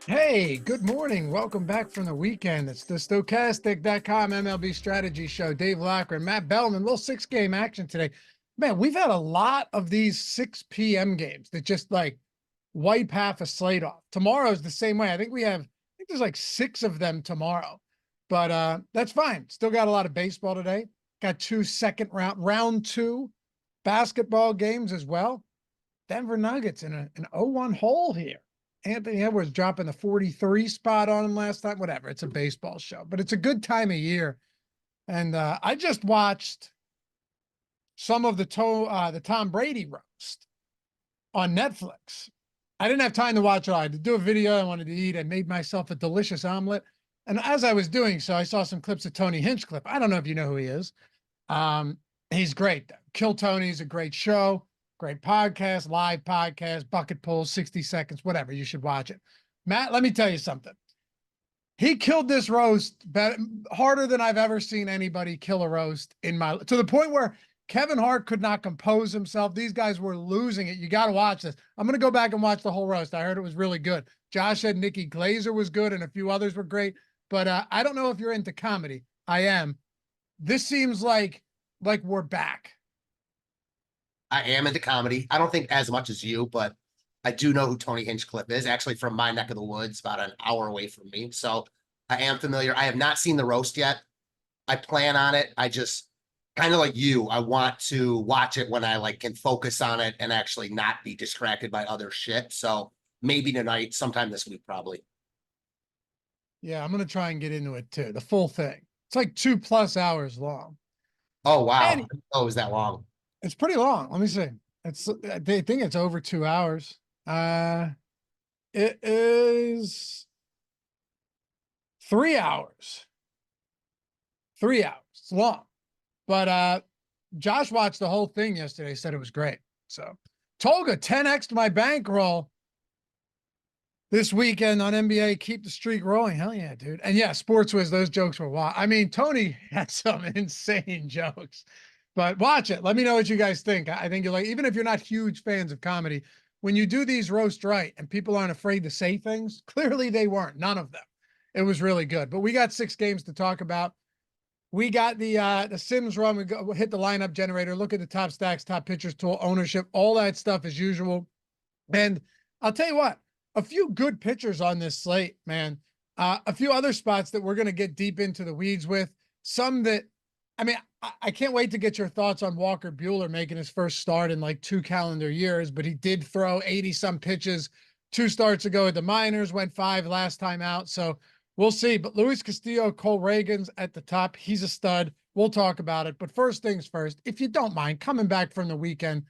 Hey, good morning. Welcome back from the weekend. It's the Stochastic.com MLB strategy show. Dave Loughran and Matt Belman. Little 6-game action today. Man, we've had a lot of these 6 p.m. games that just like wipe half a slate off. Tomorrow's the same way. I think there's like 6 of them tomorrow. But that's fine. Still got a lot of baseball today. Got 2 second round 2 basketball games as well. Denver Nuggets in an 0-1 hole here. Anthony Edwards dropping the 43 spot on him last time. Whatever. It's a baseball show, but it's a good time of year. And I just watched some of the Tom Brady roast on Netflix. I didn't have time to watch it all. I had to do a video. I wanted to eat. I made myself a delicious omelet. And as I was doing so, I saw some clips of Tony Hinchcliffe. I don't know if you know who he is. He's great. Kill Tony's a great show. Great podcast, live podcast, bucket pulls, 60 seconds, whatever. You should watch it. Matt, let me tell you something. He killed this roast harder than I've ever seen anybody kill a roast to the point where Kevin Hart could not compose himself. These guys were losing it. You got to watch this. I'm going to go back and watch the whole roast. I heard it was really good. Josh said Nikki Glazer was good and a few others were great. But I don't know if you're into comedy. I am. This seems like we're back. I am into comedy. I don't think as much as you, but I do know who Tony Hinchcliffe is, actually from my neck of the woods, about an hour away from me. So I am familiar. I have not seen the roast yet. I plan on it. I just kind of like you. I want to watch it when I can focus on it and actually not be distracted by other shit. So maybe tonight, sometime this week, probably. Yeah, I'm going to try and get into it too. The full thing. It's like 2+ hours long. Oh, wow. And Oh, it was that long? it's pretty long. Let me see. They think it's over 2 hours. It is 3 hours. 3 hours. It's long. But Josh watched the whole thing yesterday, said it was great. So Tolga 10x my bankroll this weekend on NBA. Keep the streak rolling. Hell yeah, dude. And yeah, SportsWiz, those jokes were wild. I mean, Tony had some insane jokes. But watch it. Let me know what you guys think. I think you're like, even if you're not huge fans of comedy, when you do these roast right and people aren't afraid to say things, clearly they weren't. None of them. It was really good. But we got 6 games to talk about. We got the Sims run. We'll hit the lineup generator, look at the top stacks, top pitchers, total ownership, all that stuff as usual. And I'll tell you what, a few good pitchers on this slate, man. A few other spots that we're going to get deep into the weeds with. Some that, I mean, I can't wait to get your thoughts on Walker Buehler making his first start in like 2 calendar years, but he did throw 80 some pitches 2 starts ago at the minors, went 5 last time out. So we'll see. But Luis Castillo, Cole Ragans at the top. He's a stud. We'll talk about it. But first things first, if you don't mind coming back from the weekend,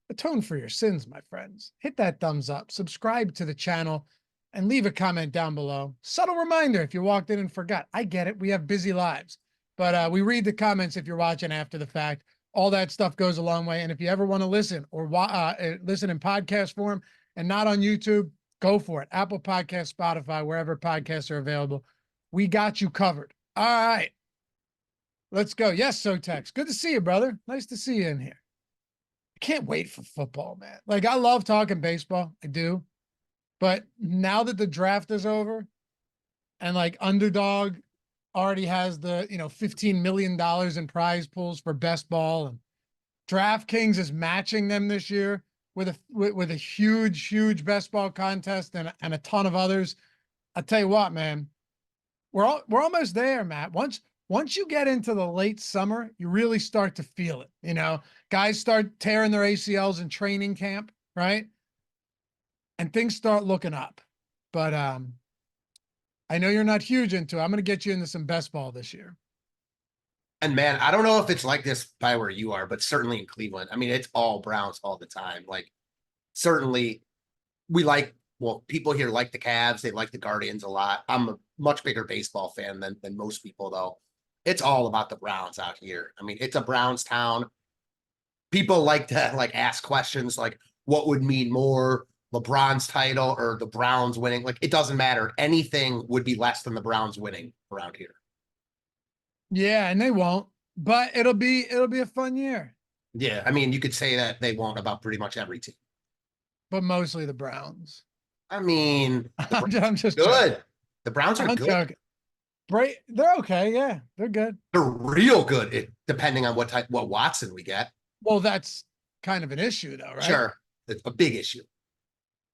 atone for your sins, my friends. Hit that thumbs up, subscribe to the channel, and leave a comment down below. Subtle reminder if you walked in and forgot. I get it. We have busy lives. But we read the comments if you're watching after the fact. All that stuff goes a long way. And if you ever want to listen or listen in podcast form and not on YouTube, go for it. Apple Podcasts, Spotify, wherever podcasts are available. We got you covered. All right. Let's go. Yes, Sotex. Good to see you, brother. Nice to see you in here. I can't wait for football, man. Like, I love talking baseball. I do. But now that the draft is over and like Underdog already has the, $15 million in prize pools for best ball, and DraftKings is matching them this year with a huge best ball contest and a ton of others. I'll tell you what, man, we're almost there, Matt. Once you get into the late summer, you really start to feel it. Guys start tearing their ACLs in training camp, right? And things start looking up. But I know you're not huge into it. I'm going to get you into some best ball this year. And man, I don't know if it's like this by where you are, but certainly in Cleveland, I mean, it's all Browns all the time. Like, certainly people here like the Cavs. They like the Guardians a lot. I'm a much bigger baseball fan than most people, though. It's all about the Browns out here. I mean, it's a Browns town. People like to ask questions like, what would mean more, LeBron's title or the Browns winning? Like, it doesn't matter. Anything would be less than the Browns winning around here. Yeah, and they won't, but it'll be a fun year. Yeah, I mean, you could say that they won't about pretty much every team. But mostly the Browns. I mean, the I'm just good. joking. The Browns are I'm good. joking. They're okay. Yeah, they're good. They're real good, depending on what Watson we get. Well, that's kind of an issue though, right? Sure, it's a big issue.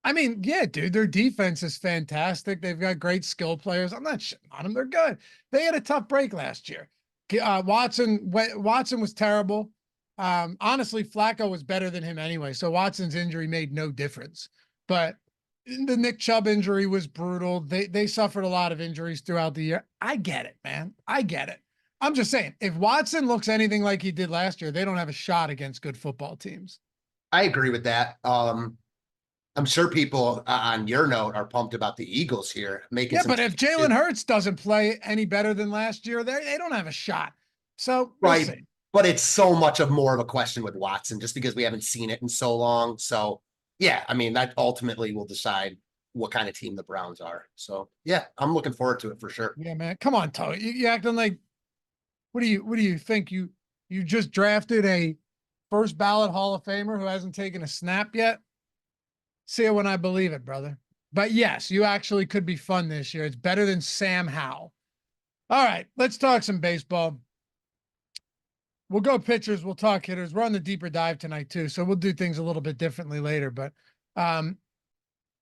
I mean, yeah, dude, their defense is fantastic. They've got great skill players. I'm not shitting on them. They're good. They had a tough break last year. Watson was terrible. Honestly, Flacco was better than him anyway. So Watson's injury made no difference. But the Nick Chubb injury was brutal. They suffered a lot of injuries throughout the year. I get it, man. I get it. I'm just saying, if Watson looks anything like he did last year, they don't have a shot against good football teams. I agree with that. I'm sure people on your note are pumped about the Eagles here making. Yeah, but if Jalen Hurts doesn't play any better than last year, they don't have a shot. So right, see. but it's so much of more of a question with Watson just because we haven't seen it in so long. So yeah, I mean that ultimately will decide what kind of team the Browns are. So yeah, I'm looking forward to it for sure. Yeah, man. Come on, Toe. You acting like what do you think? You just drafted a first ballot Hall of Famer who hasn't taken a snap yet? See it when I believe it, brother. But yes, you actually could be fun this year. It's better than Sam Howell. All right, let's talk some baseball. We'll go pitchers. We'll talk hitters. We're on the deeper dive tonight too, so we'll do things a little bit differently later. But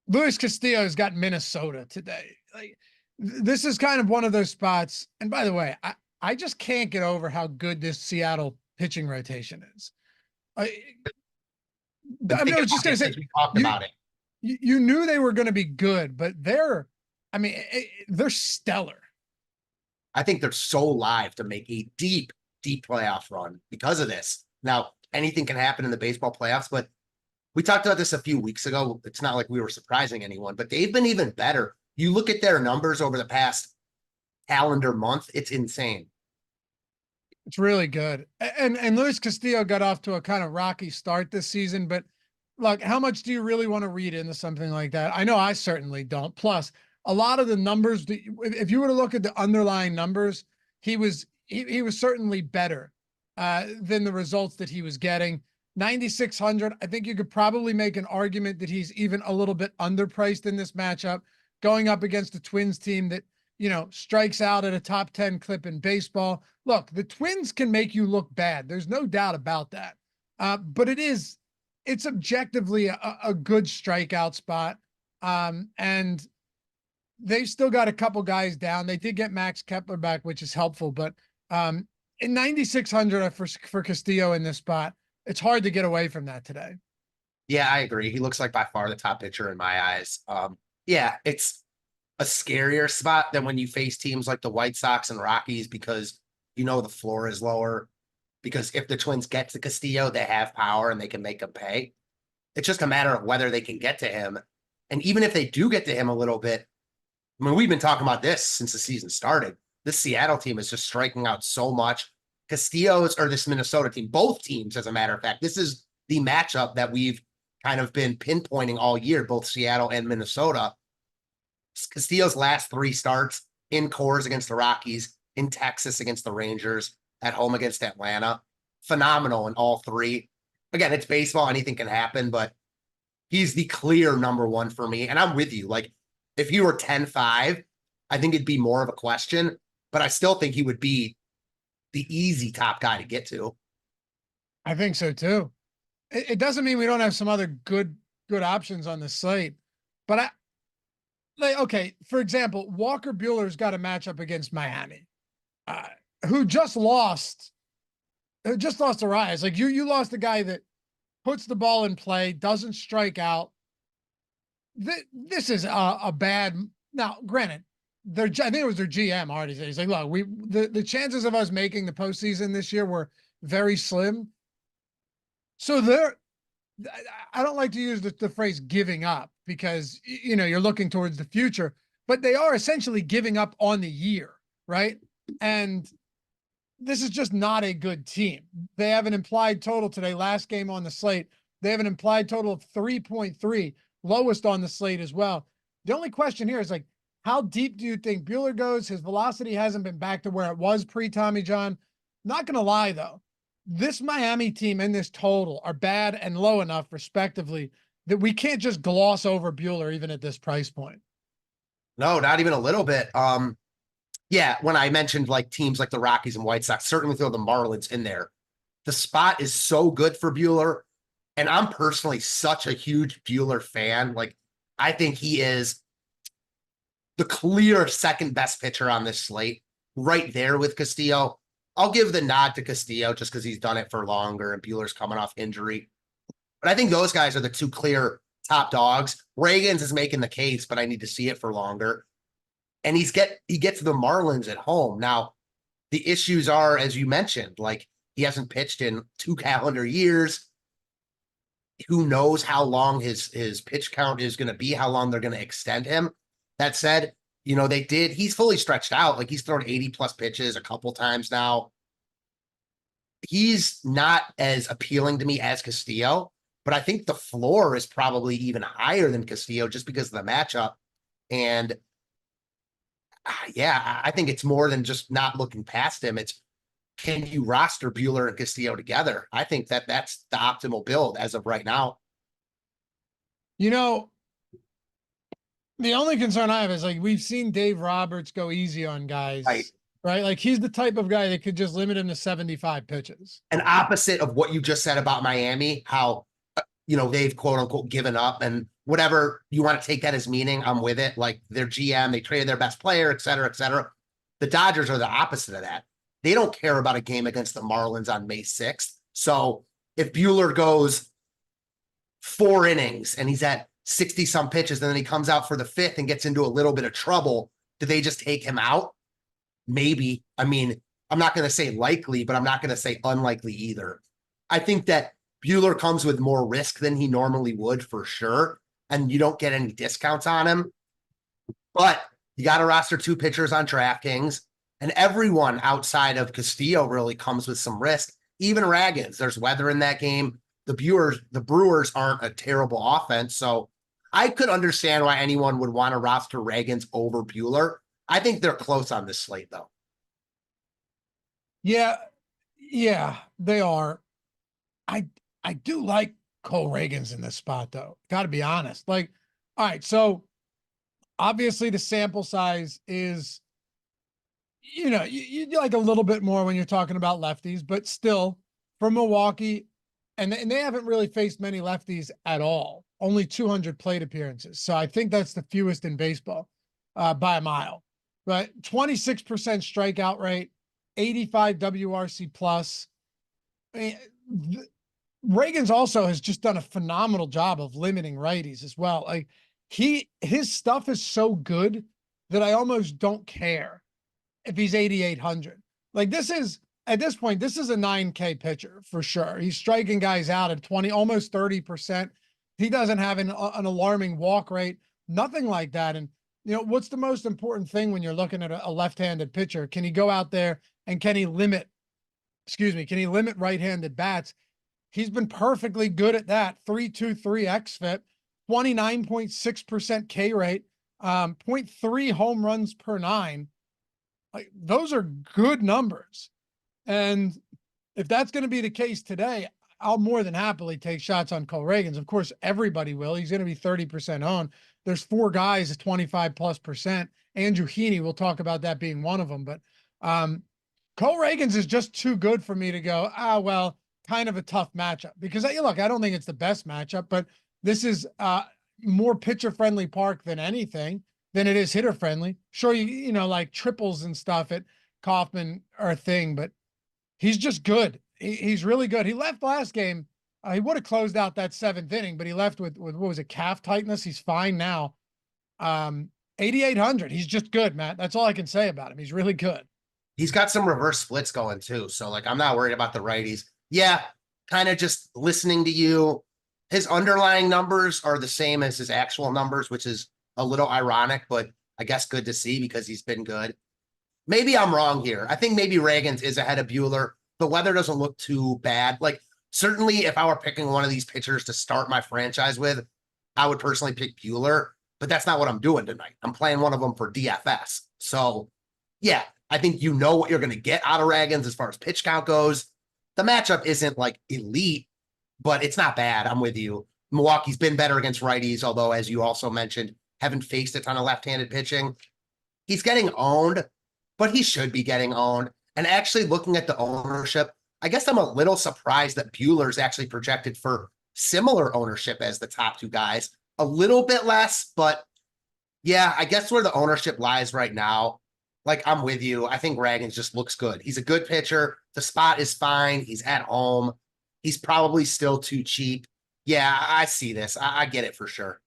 Luis Castillo's got Minnesota today. Like this is kind of one of those spots. And by the way, I just can't get over how good this Seattle pitching rotation is. I mean, I was just going to say, we talked about it. You knew they were going to be good, but they're stellar. I think they're so live to make a deep playoff run because of this. Now, anything can happen in the baseball playoffs, but we talked about this a few weeks ago. It's not like we were surprising anyone, but they've been even better. You look at their numbers over the past calendar month, it's insane. It's really good. And Luis Castillo got off to a kind of rocky start this season, but look, how much do you really want to read into something like that? I know I certainly don't. Plus, a lot of the numbers, if you were to look at the underlying numbers, he was certainly better than the results that he was getting. 9,600. I think you could probably make an argument that he's even a little bit underpriced in this matchup, going up against a Twins team that, strikes out at a top 10 clip in baseball. Look, the Twins can make you look bad. There's no doubt about that. But it's objectively a good strikeout spot. And they've still got a couple guys down. They did get Max Kepler back, which is helpful, but in 9,600 for Castillo in this spot, it's hard to get away from that today. Yeah, I agree. He looks like by far the top pitcher in my eyes. Yeah, it's a scarier spot than when you face teams like the White Sox and Rockies because the floor is lower. Because if the Twins get to Castillo, they have power and they can make him pay. It's just a matter of whether they can get to him. And even if they do get to him a little bit, I mean, we've been talking about this since the season started. This Seattle team is just striking out so much. This Minnesota team, both teams, as a matter of fact, this is the matchup that we've kind of been pinpointing all year, both Seattle and Minnesota. Castillo's last 3 starts in Coors against the Rockies, in Texas against the Rangers, at home against Atlanta. Phenomenal in all 3. Again, it's baseball. Anything can happen, but he's the clear number 1 for me. And I'm with you. Like, if you were 10-5, I think it'd be more of a question, but I still think he would be the easy top guy to get to. I think so too. It doesn't mean we don't have some other good options on the slate, but okay, for example, Walker Buehler's got a matchup against Miami, who just lost a rise. Like you lost a guy that puts the ball in play, doesn't strike out. This is a bad. Now, granted, I think it was their GM already said, he's like, look, the chances of us making the postseason this year were very slim. So I don't like to use the phrase giving up because, you're looking towards the future, but they are essentially giving up on the year, right? And this is just not a good team. They have an implied total today, last game on the slate. They have an implied total of 3.3, lowest on the slate as well. The only question here is like, how deep do you think Buehler goes? His velocity hasn't been back to where it was pre-Tommy John. Not going to lie, though. This Miami team and this total are bad and low enough, respectively, that we can't just gloss over Buehler even at this price point. No, not even a little bit. Yeah, when I mentioned like teams like the Rockies and White Sox, certainly throw the Marlins in there. The spot is so good for Buehler. And I'm personally such a huge Buehler fan. Like, I think he is the clear second best pitcher on this slate, right there with Castillo. I'll give the nod to Castillo just because he's done it for longer and Buehler's coming off injury. But I think those guys are the two clear top dogs. Ragans is making the case, but I need to see it for longer. And he gets the Marlins at home. Now, the issues are, as you mentioned, like he hasn't pitched in 2 calendar years. Who knows how long his pitch count is going to be, how long they're going to extend him. That said, he's fully stretched out. Like he's thrown 80 plus pitches a couple times now. He's not as appealing to me as Castillo, but I think the floor is probably even higher than Castillo just because of the matchup. And yeah, I think it's more than just not looking past him. It's, can you roster Buehler and Castillo together? I think that's the optimal build as of right now. The only concern I have is like we've seen Dave Roberts go easy on guys, right? Like he's the type of guy that could just limit him to 75 pitches. An opposite of what you just said about Miami, how they've quote unquote given up, and whatever you want to take that as meaning, I'm with it. Like their GM, they traded their best player, et cetera, et cetera. The Dodgers are the opposite of that. They don't care about a game against the Marlins on May 6th. So if Buehler goes 4 innings and he's at 60 some pitches, and then he comes out for the 5th and gets into a little bit of trouble, do they just take him out? Maybe. I mean, I'm not going to say likely, but I'm not going to say unlikely either. I think that Buehler comes with more risk than he normally would for sure. And you don't get any discounts on him, but you got to roster 2 pitchers on DraftKings. And everyone outside of Castillo really comes with some risk. Even Ragans, there's weather in that game. The Brewers aren't a terrible offense. So I could understand why anyone would want to roster Ragans over Buehler. I think they're close on this slate, though. Yeah, they are. I do like Cole Ragans in this spot, though. Got to be honest. Like, all right, so obviously the sample size is, you like a little bit more when you're talking about lefties, but still from Milwaukee, and they haven't really faced many lefties at all. Only 200 plate appearances. So I think that's the fewest in baseball by a mile. But 26% strikeout rate, 85 WRC plus. Ragans also has just done a phenomenal job of limiting righties as well. Like his stuff is so good that I almost don't care if he's 8,800. Like at this point, this is a 9K pitcher for sure. He's striking guys out at 20, almost 30%. He doesn't have an alarming walk rate, nothing like that. And what's the most important thing when you're looking at a left-handed pitcher? Can he go out there and can he limit right-handed bats? He's been perfectly good at that. 3.23 xFIP, 29.6% K rate, 0.3 home runs per 9. Like those are good numbers. And if that's going to be the case today, I'll more than happily take shots on Cole Ragans. Of course, everybody will. He's going to be 30% owned. There's 4 guys at 25+%. Andrew Heaney, we'll talk about that being one of them. But Cole Ragans is just too good for me to go, well, kind of a tough matchup. Because, look, I don't think it's the best matchup, but this is more pitcher-friendly park than anything, than it is hitter-friendly. Sure, like triples and stuff at Kauffman are a thing, but he's just good. He's really good. He left last game. He would have closed out that 7th inning, but he left with what was it, calf tightness. He's fine now. 8,800. He's just good, Matt. That's all I can say about him. He's really good. He's got some reverse splits going too. So like, I'm not worried about the righties. Yeah. Kind of just listening to you. His underlying numbers are the same as his actual numbers, which is a little ironic, but I guess good to see because he's been good. Maybe I'm wrong here. I think maybe Ragans is ahead of Buehler. The weather doesn't look too bad. Like certainly if I were picking one of these pitchers to start my franchise with, I would personally pick Buehler, but that's not what I'm doing tonight. I'm playing one of them for DFS. So yeah, I think you know what you're going to get out of Ragans as far as pitch count goes. The matchup isn't like elite, but it's not bad. I'm with you. Milwaukee's been better against righties, although, as you also mentioned, haven't faced a ton of left-handed pitching. He's getting owned, but he should be getting owned. And actually looking at the ownership, I guess I'm a little surprised that Buehler's actually projected for similar ownership as the top two guys. A little bit less, but yeah, I guess where the ownership lies right now, like I'm with you. I think Ragans just looks good. He's a good pitcher. The spot is fine. He's at home. He's probably still too cheap. Yeah, I see this. I get it for sure.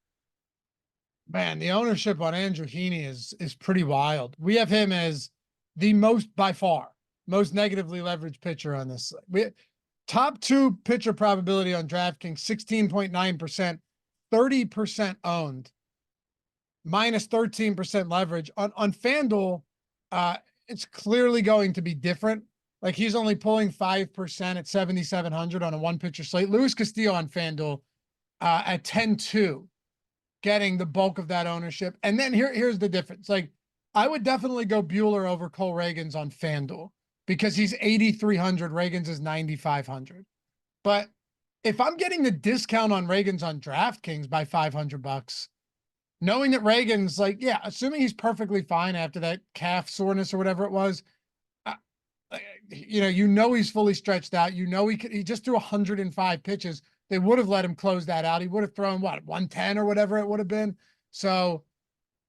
Man, the ownership on Andrew Heaney is pretty wild. We have him as the most, by far, most negatively leveraged pitcher on this. Top two pitcher probability on DraftKings, 16.9%, 30% owned, minus 13% leverage. On FanDuel, it's clearly going to be different. Like he's only pulling 5% at 7,700 on a one pitcher slate. Luis Castillo on FanDuel at 10-2, getting the bulk of that ownership. And then here's the difference. Like I would definitely go Buehler over Cole Ragans on FanDuel because he's 8,300. Ragans is 9,500. But if I'm getting the discount on Ragans on DraftKings by $500, knowing that Ragans, like, yeah, assuming he's perfectly fine after that calf soreness or whatever it was, you know he's fully stretched out. You know he just threw 105 pitches. They would have let him close that out. He would have thrown what, 110 or whatever it would have been. So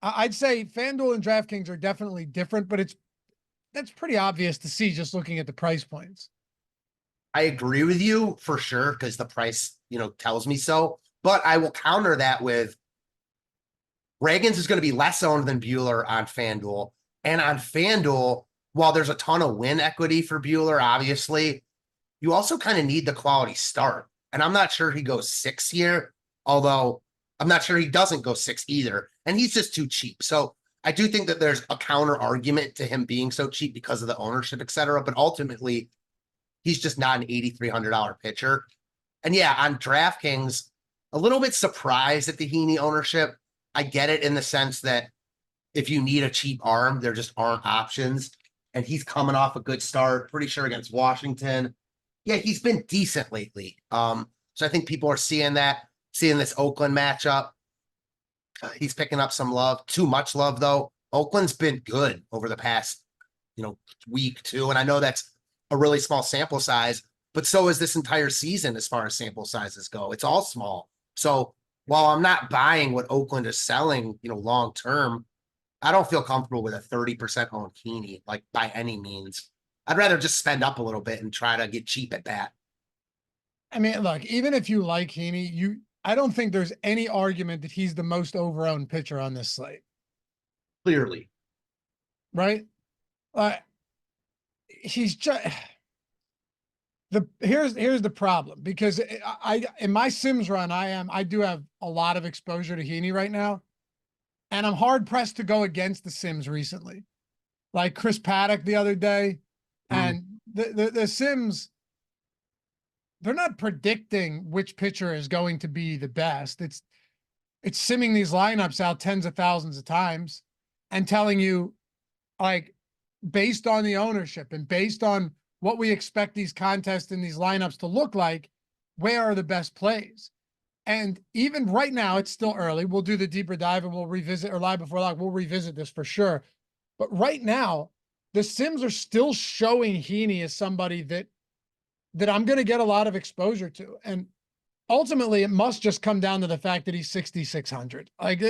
I'd say FanDuel and DraftKings are definitely different, but that's pretty obvious to see just looking at the price points. I agree with you for sure because the price, tells me so. But I will counter that with Ragans is going to be less owned than Buehler on FanDuel. And on FanDuel, while there's a ton of win equity for Buehler, obviously, you also kind of need the quality start. And I'm not sure he goes 6 here, although I'm not sure he doesn't go 6 either. And he's just too cheap. So I do think that there's a counter argument to him being so cheap because of the ownership, et cetera. But ultimately, he's just not an $8,300 pitcher. And yeah, on DraftKings, a little bit surprised at the Heaney ownership. I get it in the sense that if you need a cheap arm, there just aren't options. And he's coming off a good start, pretty sure against Washington. Yeah, he's been decent lately. So I think people are seeing this Oakland matchup. He's picking up some love, too much love though. Oakland's been good over the past, week too. And I know that's a really small sample size, but so is this entire season as far as sample sizes go. It's all small. So while I'm not buying what Oakland is selling, long term, I don't feel comfortable with a 30% owned Heaney, like by any means. I'd rather just spend up a little bit and try to get cheap at that. I mean, look, even if you like Heaney, I don't think there's any argument that he's the most over-owned pitcher on this slate. Clearly. Right? He's just here's the problem, because I in my Sims run, I do have a lot of exposure to Heaney right now. And I'm hard pressed to go against the Sims recently. Like Chris Paddock the other day. And the Sims, they're not predicting which pitcher is going to be the best. It's simming these lineups out tens of thousands of times and telling you, like, based on the ownership and based on what we expect these contests and these lineups to look like, where are the best plays? And even right now, it's still early. We'll do the deeper dive and we'll revisit, or live before lock, we'll revisit this for sure. But right now, the Sims are still showing Heaney as somebody that I'm going to get a lot of exposure to. And ultimately, it must just come down to the fact that he's 6,600. Like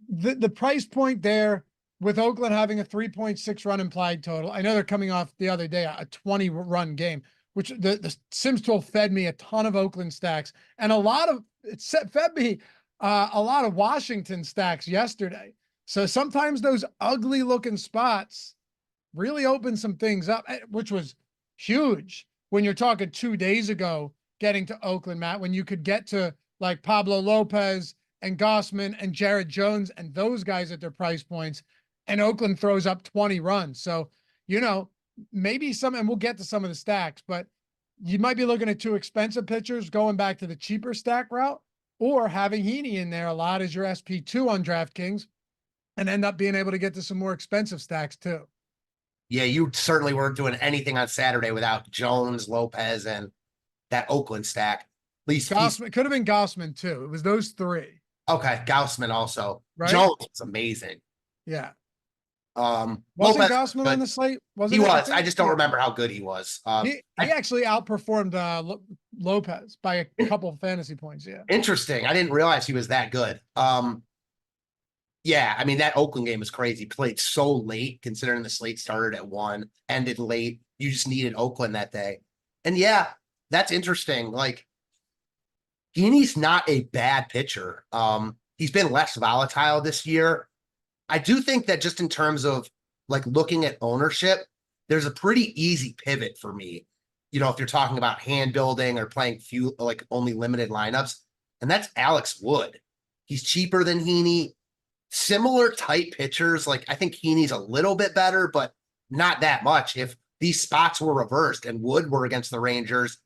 the price point there, with Oakland having a 3.6 run implied total. I know they're coming off the other day a 20 run game, which the Sims tool fed me a ton of Oakland stacks and fed me a lot of Washington stacks yesterday. So sometimes those ugly looking spots really open some things up, which was huge when you're talking 2 days ago, getting to Oakland, Matt, when you could get to like Pablo Lopez and Gossman and Jared Jones and those guys at their price points, and Oakland throws up 20 runs. So, maybe and we'll get to some of the stacks, but you might be looking at 2 expensive pitchers going back to the cheaper stack route, or having Heaney in there a lot as your SP2 on DraftKings and end up being able to get to some more expensive stacks too. Yeah, you certainly weren't doing anything on Saturday without Jones, Lopez, and that Oakland stack. least Gossman could have been Gossman too. It was those three. okay. Gaussman also. Right? Jones is amazing. Yeah. Wasn't Wasn't Gossman on the slate? He Wasn't it? was. I just don't remember how good he was. He actually outperformed Lopez by a couple of fantasy points. Yeah. Interesting. I didn't realize he was that good. Yeah, I mean that Oakland game was crazy. Played so late, considering the slate started at 1, ended late. You just needed Oakland that day, and yeah, that's interesting. Like, Heaney's not a bad pitcher. He's been less volatile this year. I do think that just in terms of like looking at ownership, there's a pretty easy pivot for me. You know, if you're talking about hand building or playing few like only limited lineups, and that's Alex Wood. He's cheaper than Heaney. Similar type pitchers. Like I think Heaney's a little bit better, but not that much. If these spots were reversed and Wood were against the Rangers,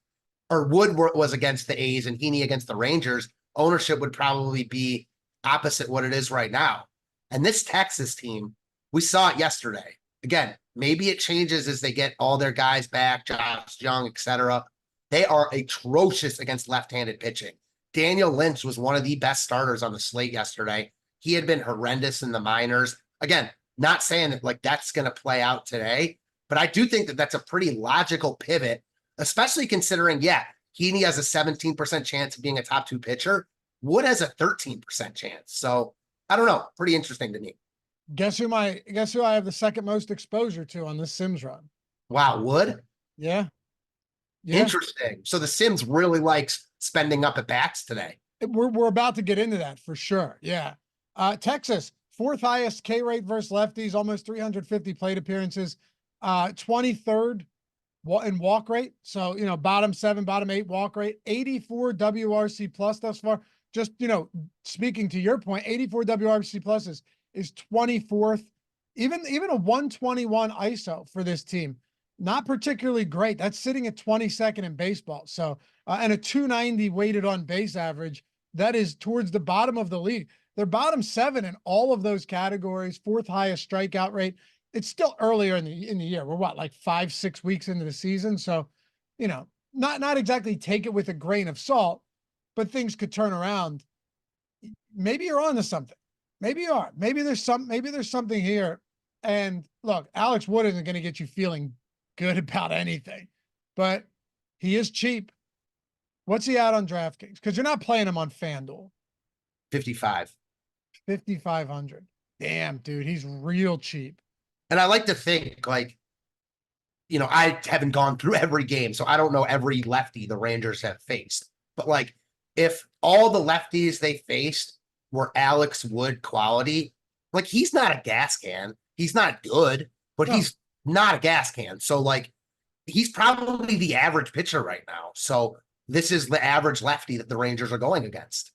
or was against the A's and Heaney against the Rangers, ownership would probably be opposite what it is right now. And this Texas team, we saw it yesterday. Again, maybe it changes as they get all their guys back, Josh Young, etc. They are atrocious against left-handed pitching. Daniel Lynch was one of the best starters on the slate yesterday. He had been horrendous in the minors. Again, not saying that like that's going to play out today, but I do think that that's a pretty logical pivot, especially considering, yeah, Heaney has a 17% chance of being a top 2 pitcher. Wood has a 13% chance. So I don't know. Pretty interesting to me. Guess who I have the second most exposure to on this Sims run? Wow, Wood? Yeah. Interesting. So the Sims really likes spending up at bats today. We're about to get into that for sure. Yeah. Texas, 4th highest K rate versus lefties, almost 350 plate appearances, 23rd in walk rate. So, you know, bottom 7, bottom 8 walk rate, 84 WRC plus thus far. Just, you know, speaking to your point, 84 WRC plus is 24th. Even a 121 ISO for this team, not particularly great. That's sitting at 22nd in baseball. So, and a 290 weighted on base average. That is towards the bottom of the league. They're bottom 7 in all of those categories, 4th highest strikeout rate. It's still earlier in the year. We're what, like 5-6 weeks into the season. So, you know, not exactly take it with a grain of salt, but things could turn around. Maybe you're on to something. Maybe you are. Maybe there's something here. And look, Alex Wood isn't going to get you feeling good about anything, but he is cheap. What's he at on DraftKings? Because you're not playing him on FanDuel. 55. 5,500. Damn, dude, he's real cheap. And I like to think, like, you know, I haven't gone through every game, so I don't know every lefty the Rangers have faced. But like, if all the lefties they faced were Alex Wood quality, like he's not a gas can. He's not good, but he's not a gas can. So like, he's probably the average pitcher right now. So this is the average lefty that the Rangers are going against.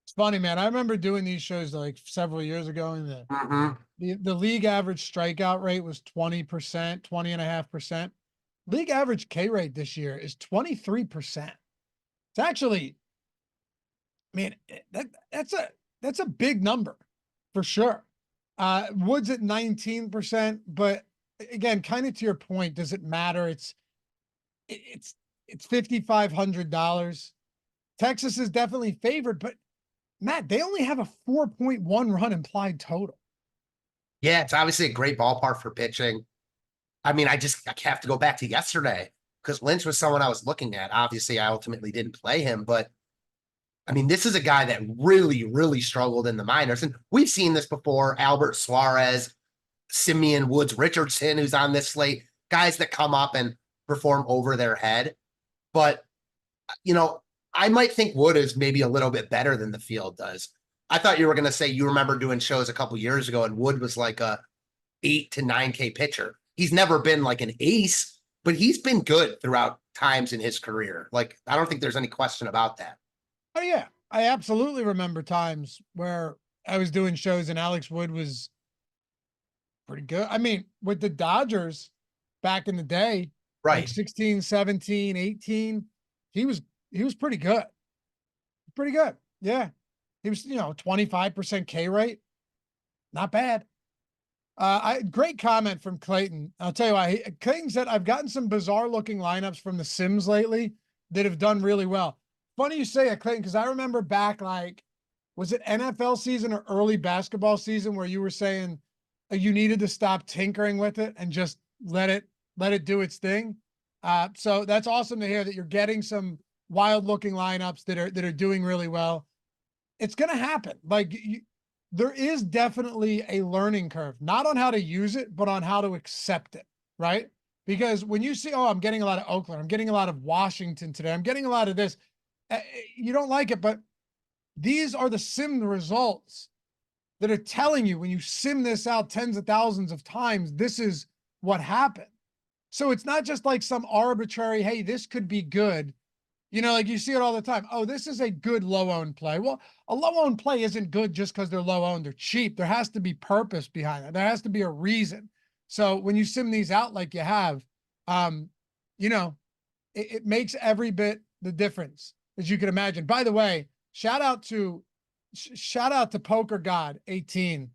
It's funny, man. I remember doing these shows like several years ago, and the league average strikeout rate was 20%, 20.5%. League average K rate this year is 23%. It's actually, I mean, that's a big number for sure. Woods at 19%, but again, kind of to your point, does it matter? It's $5,500. Texas is definitely favored, but Matt, they only have a 4.1 run implied total. Yeah, it's obviously a great ballpark for pitching. I mean, I have to go back to yesterday because Lynch was someone I was looking at. Obviously, I ultimately didn't play him, but I mean, this is a guy that really, really struggled in the minors. And we've seen this before. Albert Suarez, Simeon Woods Richardson, who's on this slate, guys that come up and perform over their head. But, you know, I might think Wood is maybe a little bit better than the field does. I thought you were going to say you remember doing shows a couple years ago and Wood was like a 8 to 9K pitcher. He's never been like an ace, but he's been good throughout times in his career. Like, I don't think there's any question about that. Oh yeah. I absolutely remember times where I was doing shows and Alex Wood was pretty good. I mean, with the Dodgers back in the day, right? Like 16, 17, 18, he was pretty good. Pretty good. Yeah. He was, 25% K rate. Not bad. Great comment from Clayton. I'll tell you why. Clayton said, I've gotten some bizarre looking lineups from the Sims lately. that have done really well. Funny you say it, Clayton, because I remember back, like, was it NFL season or early basketball season where you were saying you needed to stop tinkering with it and just let it do its thing. So that's awesome to hear that you're getting some wild looking lineups that are doing really well. It's going to happen. Like there is definitely a learning curve, not on how to use it, but on how to accept it. Right. Because when you see, oh, I'm getting a lot of Oakland, I'm getting a lot of Washington today, I'm getting a lot of this, you don't like it, but these are the sim results that are telling you when you sim this out tens of thousands of times, this is what happened. So it's not just like some arbitrary, hey, this could be good. You know, like you see it all the time. Oh, this is a good low-owned play. Well, a low-owned play isn't good just because they're low-owned. They're cheap. There has to be purpose behind it. There has to be a reason. So when you sim these out like you have, you know, it makes every bit the difference, as you can imagine. By the way, shout out to Poker God 18.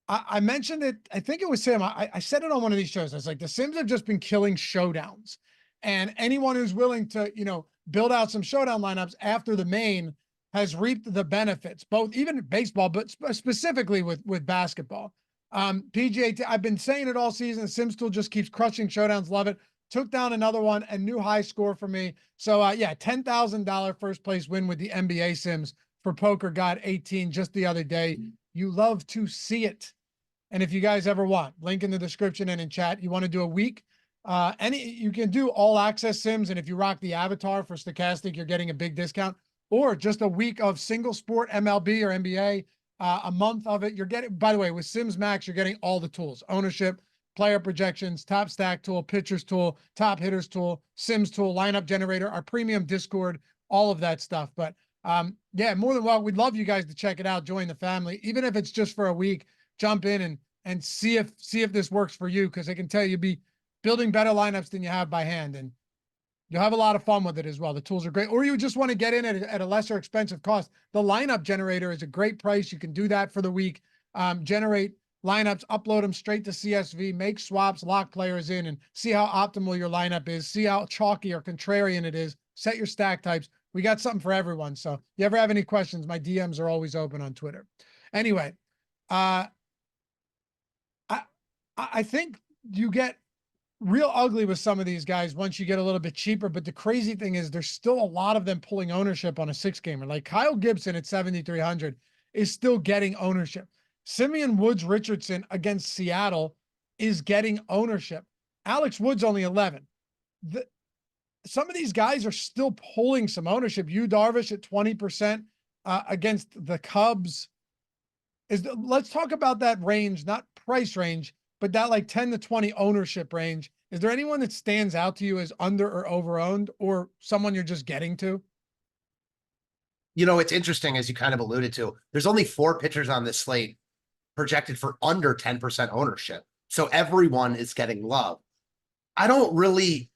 I mentioned it. I think it was him. I said it on one of these shows. I was like, the Sims have just been killing showdowns, and anyone who's willing to, you know, build out some showdown lineups after the main has reaped the benefits, both even baseball, but specifically with basketball. PGA, I've been saying it all season. Sims Tool just keeps crushing showdowns. Love it. Took down another one, a new high score for me. So yeah, $10,000 first place win with the NBA Sims for Poker God 18 just the other day. You love to see it. And if you guys ever want, link in the description and in chat, you want to do a week, you can do all access sims. And if you rock the avatar for Stochastic, you're getting a big discount, or just a week of single sport MLB or NBA, a month of it. You're getting, by the way, with Sims Max, you're getting all the tools: ownership, player projections, top stack tool, pitchers tool, top hitters tool, Sims tool, lineup generator, our premium Discord, all of that stuff. But yeah, more than well, we'd love you guys to check it out, join the family, even if it's just for a week. Jump in and see if this works for you, because I can tell you'll be building better lineups than you have by hand, and you'll have a lot of fun with it as well. The tools are great. Or you just want to get in at a lesser expensive cost. The lineup generator is a great price. You can do that for the week. Generate lineups, upload them straight to CSV, make swaps, lock players in, and see how optimal your lineup is. See how chalky or contrarian it is. Set your stack types. We got something for everyone. So if you ever have any questions, my DMs are always open on Twitter. Anyway, I think you get real ugly with some of these guys once you get a little bit cheaper. But the crazy thing is there's still a lot of them pulling ownership on a 6-gamer. Like Kyle Gibson at 7,300 is still getting ownership. Simeon Woods Richardson against Seattle is getting ownership. Alex Woods only 11. Some of these guys are still pulling some ownership. Yu Darvish at 20% against the Cubs. Let's talk about that range, not price range, but that like 10 to 20 ownership range. Is there anyone that stands out to you as under or over owned, or someone you're just getting to? You know, it's interesting, as you kind of alluded to, there's only 4 pitchers on this slate projected for under 10% ownership. So everyone is getting love. I don't really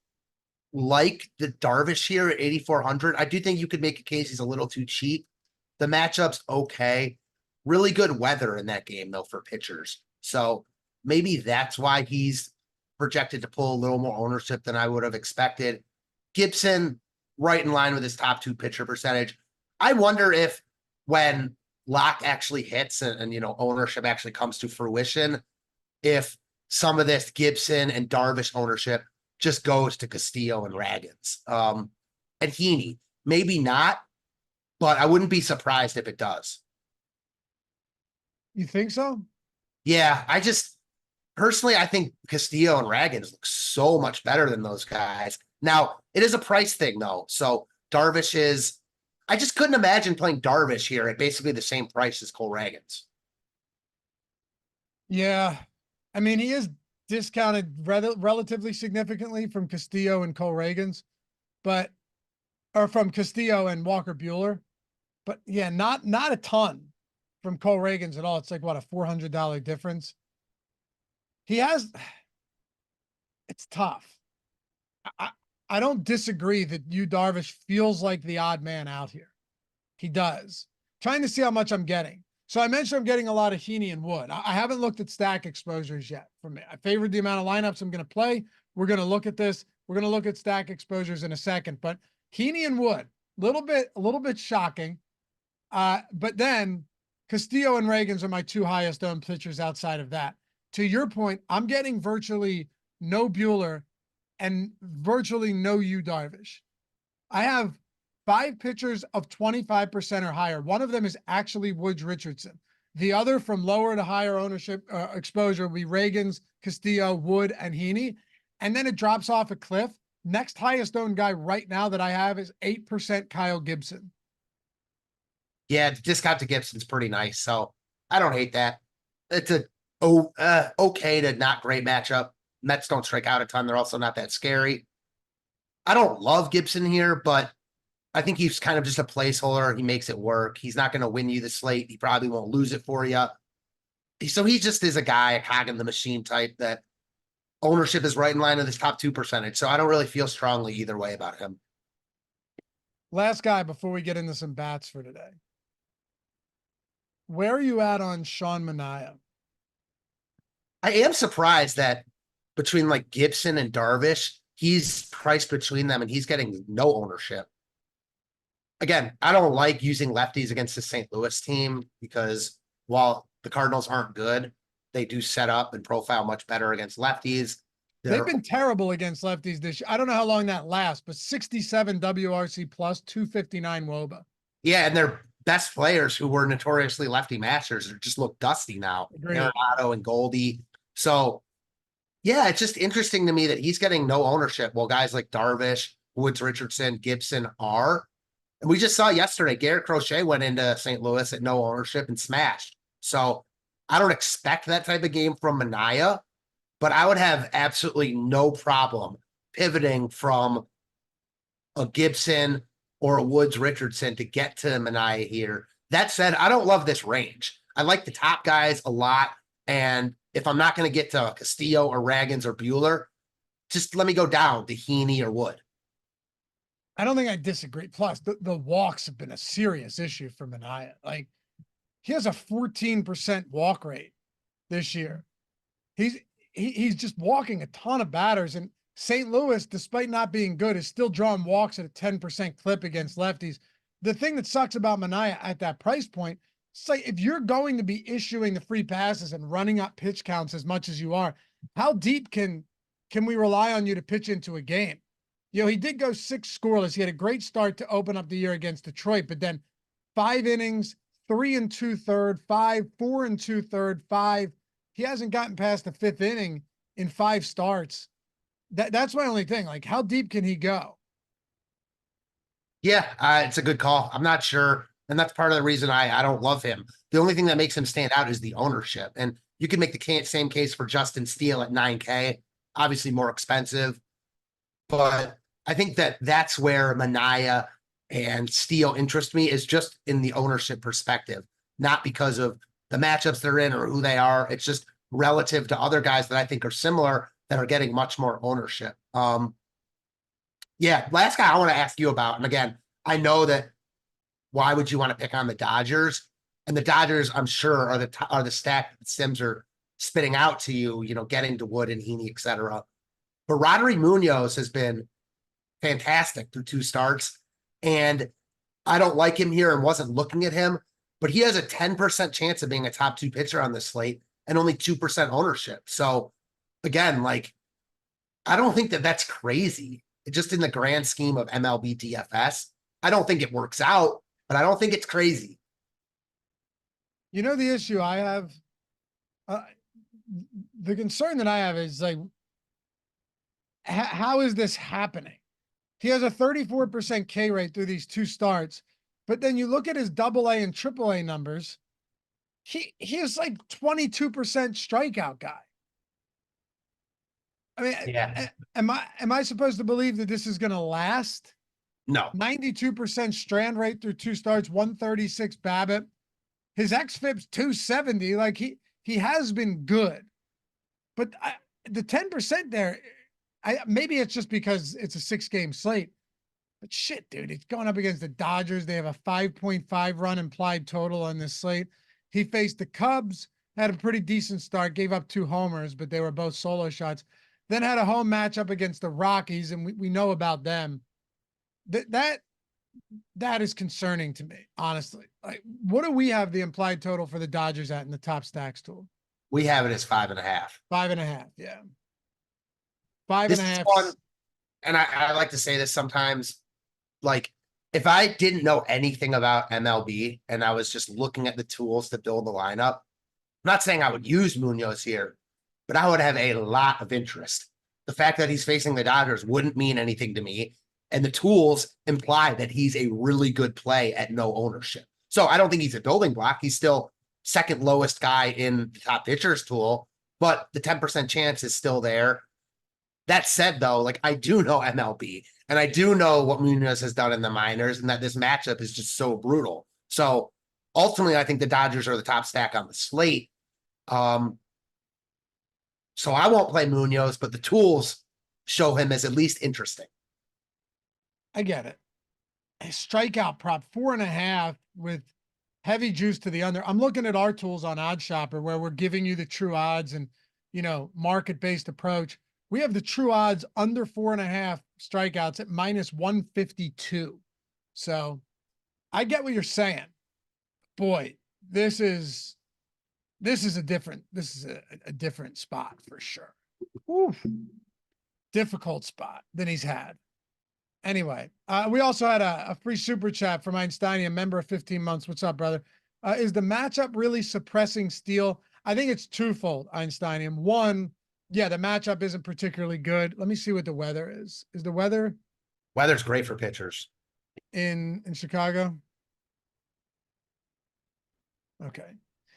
like the Darvish here at 8,400. I do think you could make a case he's a little too cheap. The matchup's okay. Really good weather in that game, though, for pitchers. So maybe that's why he's projected to pull a little more ownership than I would have expected. Gibson, right in line with his top 2 pitcher percentage. I wonder if when lock actually hits and you know, ownership actually comes to fruition, if some of this Gibson and Darvish ownership just goes to Castillo and Ragans. And Heaney, maybe not, but I wouldn't be surprised if it does. You think so? Yeah, personally, I think Castillo and Ragans look so much better than those guys. Now, it is a price thing, though. So Darvish is, I just couldn't imagine playing Darvish here at basically the same price as Cole Ragans. Yeah. I mean, he is discounted relatively significantly from Castillo and Cole Ragans, or from Castillo and Walker Buehler. But yeah, not a ton from Cole Ragans at all. It's like, what, a $400 difference. It's tough. I don't disagree that Yu Darvish feels like the odd man out here. He does. Trying to see how much I'm getting. So I mentioned I'm getting a lot of Heaney and Wood. I haven't looked at stack exposures yet for me. I favored the amount of lineups I'm going to play. We're going to look at this. We're going to look at stack exposures in a second. But Heaney and Wood, a little bit shocking. But then Castillo and Ragans are my two highest owned pitchers outside of that. To your point, I'm getting virtually no Buehler and virtually no Yu Darvish. I have 5 pitchers of 25% or higher. One of them is actually Woods Richardson. The other from lower to higher ownership exposure will be Ragans, Castillo, Wood, and Heaney. And then it drops off a cliff. Next highest owned guy right now that I have is 8% Kyle Gibson. Yeah, the discount to Gibson's pretty nice, so I don't hate that. It's a okay to not great matchup. Mets don't strike out a ton. They're also not that scary. I don't love Gibson here, but I think he's kind of just a placeholder. He makes it work. He's not going to win you the slate. He probably won't lose it for you. So he just is a guy, a cog in the machine type that ownership is right in line with his top 2 percentage. So I don't really feel strongly either way about him. Last guy before we get into some bats for today. Where are you at on Sean Manaea? I am surprised that between like Gibson and Darvish, he's priced between them and he's getting no ownership. Again, I don't like using lefties against the St. Louis team because while the Cardinals aren't good, they do set up and profile much better against lefties. They've been terrible against lefties this year. I don't know how long that lasts, but 67 WRC plus 259 WOBA. Yeah, and their best players who were notoriously lefty masters just look dusty now. Arenado and Goldie. So yeah, it's just interesting to me that he's getting no ownership while guys like Darvish, Woods Richardson, Gibson are. And we just saw yesterday, Garrett Crochet went into St. Louis at no ownership and smashed. So I don't expect that type of game from Manaea, but I would have absolutely no problem pivoting from a Gibson or a Woods Richardson to get to Manaea here. That said, I don't love this range. I like the top guys a lot. And if I'm not going to get to Castillo or Ragans or Buehler, just let me go down to Heaney or Wood. I don't think I disagree. Plus, the walks have been a serious issue for Manaea. Like, he has a 14% walk rate this year. He's just walking a ton of batters. And St. Louis, despite not being good, is still drawing walks at a 10% clip against lefties. The thing that sucks about Manaea at that price point, it's like if you're going to be issuing the free passes and running up pitch counts as much as you are, how deep can we rely on you to pitch into a game? You know, he did go 6 scoreless. He had a great start to open up the year against Detroit, but then 5 innings, 3 2/3, 5, 4 2/3, 5. He hasn't gotten past the 5th inning in 5 starts. That's my only thing. Like, how deep can he go? Yeah, it's a good call. I'm not sure. And that's part of the reason I don't love him. The only thing that makes him stand out is the ownership. And you can make the same case for Justin Steele at $9K, obviously more expensive. But I think that's where Manaea and Steele interest me, is just in the ownership perspective, not because of the matchups they're in or who they are. It's just relative to other guys that I think are similar that are getting much more ownership. Yeah, last guy I want to ask you about, and again, I know that why would you want to pick on the Dodgers? And the Dodgers, I'm sure, are the stack that Sims are spitting out to you, getting to Wood and Heaney, et cetera. But Rodri Munoz has been fantastic through 2 starts. And I don't like him here and wasn't looking at him, but he has a 10% chance of being a top 2 pitcher on this slate and only 2% ownership. So again, like, I don't think that that's crazy. Just in the grand scheme of MLB DFS, I don't think it works out, but I don't think it's crazy. You know, the issue I have, the concern that I have is like, how is this happening? He has a 34% K rate through these 2 starts, but then you look at his AA and AAA numbers. He is like 22% strikeout guy. I mean, yeah. Am I supposed to believe that this is going to last? No. 92% strand rate through 2 starts, 136 BABIP. His xFIP's 270. Like, he has been good, but the 10% there, maybe it's just because it's a 6-game slate, but shit, dude, it's going up against the Dodgers. They have a 5.5 run implied total on this slate. He faced the Cubs, had a pretty decent start, gave up 2 homers, but they were both solo shots. Then had a home matchup against the Rockies, and we know about them. That is concerning to me, honestly. Like, what do we have the implied total for the Dodgers at in the top stacks tool? We have it as 5.5. 5.5. Yeah. 5.5. This is one, and I like to say this sometimes, like, if I didn't know anything about MLB and I was just looking at the tools to build the lineup, I'm not saying I would use Munoz here, but I would have a lot of interest. The fact that he's facing the Dodgers wouldn't mean anything to me. And the tools imply that he's a really good play at no ownership. So I don't think he's a building block. He's still second lowest guy in the top pitchers tool, but the 10% chance is still there. That said, though, like, I do know MLB and I do know what Munoz has done in the minors and that this matchup is just so brutal. So ultimately, I think the Dodgers are the top stack on the slate. So I won't play Munoz, but the tools show him as at least interesting. I get it. A strikeout prop 4.5 with heavy juice to the under. I'm looking at our tools on Odd Shopper where we're giving you the true odds and, market-based approach. We have the true odds under 4.5 strikeouts at -152. So I get what you're saying. Boy, this is a different spot for sure. Oof. Difficult spot than he's had. Anyway, we also had a free super chat from Einstein, a member of 15 months. What's up, brother? Is the matchup really suppressing Steele? I think it's twofold, Einstein. One, yeah, the matchup isn't particularly good. Let me see what the weather is. Is the Weather's great for pitchers in Chicago? Okay.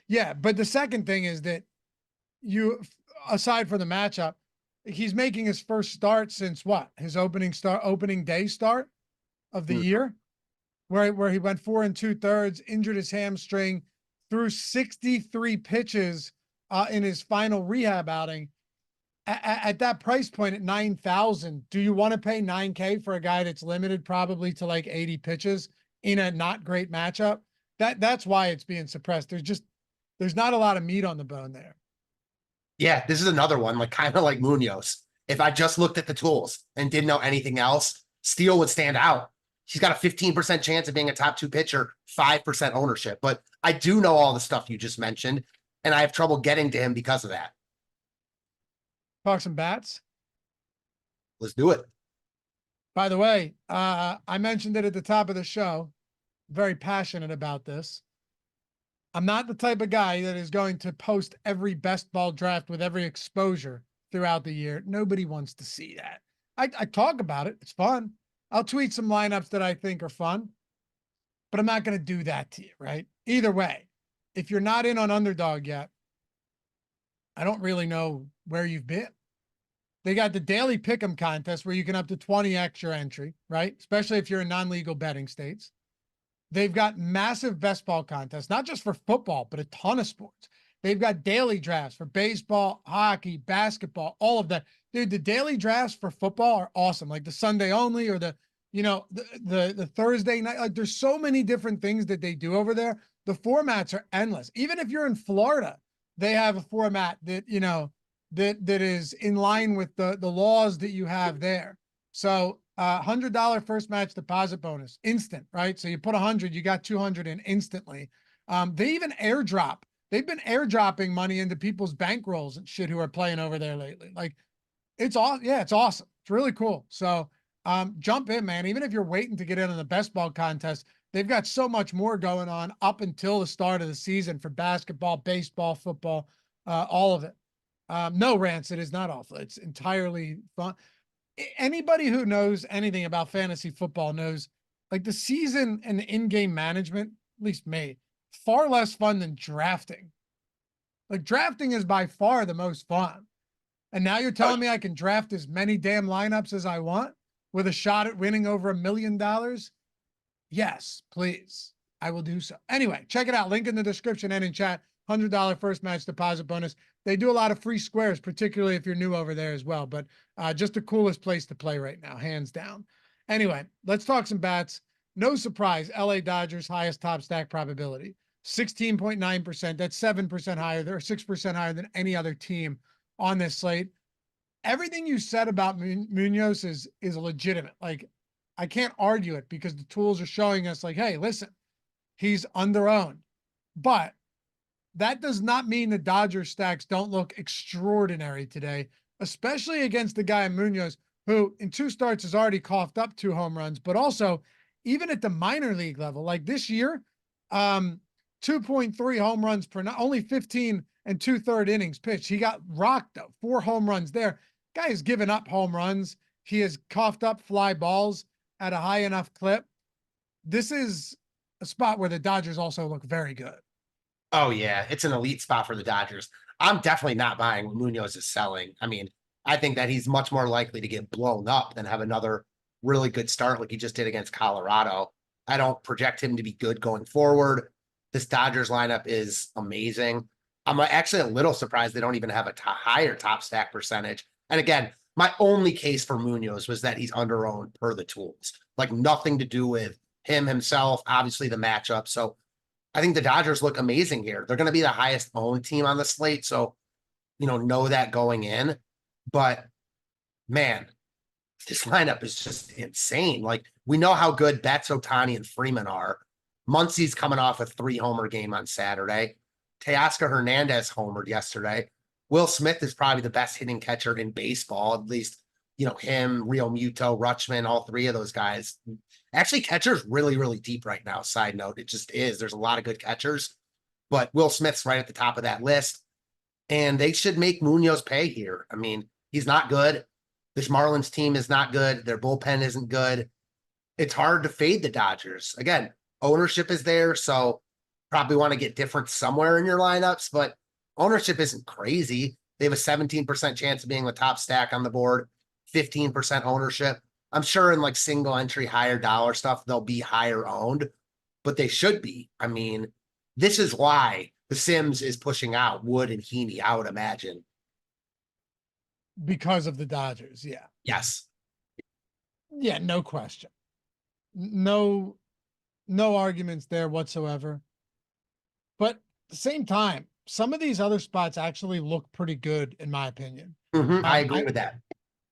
Yeah, but the second thing is that aside from the matchup, he's making his first start since what? His opening day start of the year, where he went 4 2/3, injured his hamstring, threw 63 pitches in his final rehab outing. At that price point at 9,000, do you want to pay $9K for a guy that's limited probably to like 80 pitches in a not great matchup? That's why it's being suppressed. There's not a lot of meat on the bone there. Yeah, this is another one, like kind of like Munoz. If I just looked at the tools and didn't know anything else, Steele would stand out. He's got a 15% chance of being a top 2 pitcher, 5% ownership. But I do know all the stuff you just mentioned, and I have trouble getting to him because of that. Talk some bats. Let's do it. By the way, I mentioned it at the top of the show. Very passionate about this. I'm not the type of guy that is going to post every best ball draft with every exposure throughout the year. Nobody wants to see that. I talk about it. It's fun. I'll tweet some lineups that I think are fun, but I'm not going to do that to you, right? Either way, if you're not in on Underdog yet, I don't really know where you've been. They got the daily pick'em contest where you can up to 20x your entry, right? Especially if you're in non-legal betting states. They've got massive best ball contests, not just for football, but a ton of sports. They've got daily drafts for baseball, hockey, basketball, all of that. Dude, the daily drafts for football are awesome. Like the Sunday only or the Thursday night. Like there's so many different things that they do over there. The formats are endless. Even if you're in Florida, they have a format that, that is in line with the laws that you have there. So $100 first match deposit bonus, instant, right? So you put 100, you got 200 in instantly. They even airdrop. They've been airdropping money into people's bankrolls and shit who are playing over there lately. Like it's all, yeah, it's awesome. It's really cool. So jump in, man. Even if you're waiting to get in on the best ball contest, they've got so much more going on up until the start of the season for basketball, baseball, football, all of it. No, Rance, it is not awful. It's entirely fun. Anybody who knows anything about fantasy football knows like the season and the in-game management, at least me, far less fun than drafting. Like drafting is by far the most fun. And now you're telling me I can draft as many damn lineups as I want with a shot at winning over $1 million? Yes, please. I will do so. Anyway, check it out. Link in the description and in chat. $100 first match deposit bonus. They do a lot of free squares, particularly if you're new over there as well. But just the coolest place to play right now, hands down. Anyway, let's talk some bats. No surprise, LA Dodgers highest top stack probability, 16.9%. That's 7% higher. They're 6% higher than any other team on this slate. Everything you said about Munoz is legitimate. Like I can't argue it because the tools are showing us like, hey, listen, he's underowned. But that does not mean the Dodgers stacks don't look extraordinary today, especially against the guy Munoz, who in 2 starts has already coughed up 2 home runs, but also even at the minor league level, like this year, 2.3 home runs per night, only 15 and 2/3 innings pitched. He got rocked though, 4 home runs there. Guy has given up home runs. He has coughed up fly balls at a high enough clip. This is a spot where the Dodgers also look very good. Oh yeah, it's an elite spot for the Dodgers. I'm definitely not buying what Munoz is selling. I mean, I think that he's much more likely to get blown up than have another really good start like he just did against Colorado. I don't project him to be good going forward. This Dodgers lineup is amazing. I'm actually a little surprised they don't even have a higher top stack percentage. And again, my only case for Munoz was that he's underowned per the tools, like nothing to do with him himself, obviously the matchup. So I think the Dodgers look amazing here. They're going to be the highest owned team on the slate. So, know that going in. But man, this lineup is just insane. Like we know how good Betts, Ohtani, and Freeman are. Muncy's coming off a 3-homer game on Saturday. Teoscar Hernandez homered yesterday. Will Smith is probably the best hitting catcher in baseball. At least, him, Real Muto, Rutschman, all 3 of those guys. Actually, catcher's really, really deep right now. Side note, it just is. There's a lot of good catchers, but Will Smith's right at the top of that list. And they should make Munoz pay here. I mean, he's not good. This Marlins team is not good. Their bullpen isn't good. It's hard to fade the Dodgers. Again, ownership is there, so probably want to get different somewhere in your lineups, but ownership isn't crazy. They have a 17% chance of being the top stack on the board, 15% ownership. I'm sure in like single entry, higher dollar stuff, they'll be higher owned, but they should be. I mean, this is why the Sims is pushing out Wood and Heaney, I would imagine. Because of the Dodgers, yeah. Yes. Yeah, no question. No arguments there whatsoever. But at the same time, some of these other spots actually look pretty good, in my opinion. I agree with that.